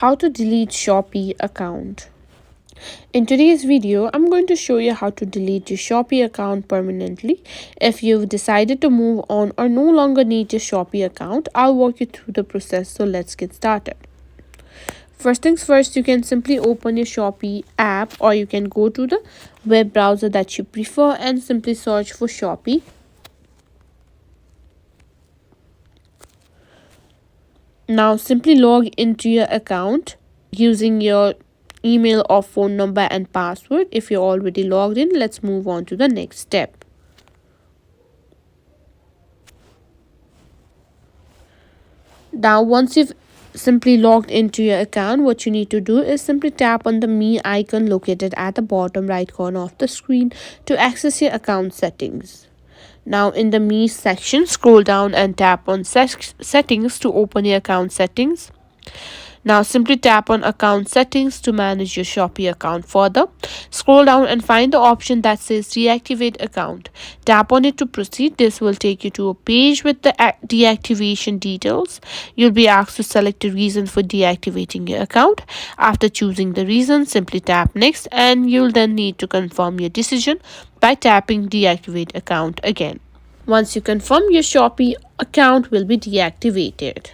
How to delete Shopee account. In today's video, I'm going to show you how to delete your Shopee account permanently. If you've decided to move on or no longer need your Shopee account, I'll walk you through the process, so let's get started. First things first, you can simply open your Shopee app, or you can go to the web browser that you prefer and simply search for Shopee. Now simply log into your account using your email or phone number and password. If you're already logged in, let's move on to the next step. Now once you've simply logged into your account, what you need to do is simply tap on the me icon located at the bottom right corner of the screen to access your account settings. Now in the me section, scroll down and tap on settings to open your account settings. Now simply tap on account settings to manage your Shopee account further. Scroll down and find the option that says deactivate account. Tap on it to proceed. This will take you to a page with the deactivation details. You'll be asked to select a reason for deactivating your account. After choosing the reason, simply tap next, and you'll then need to confirm your decision by tapping deactivate account again. Once you confirm, your Shopee account will be deactivated.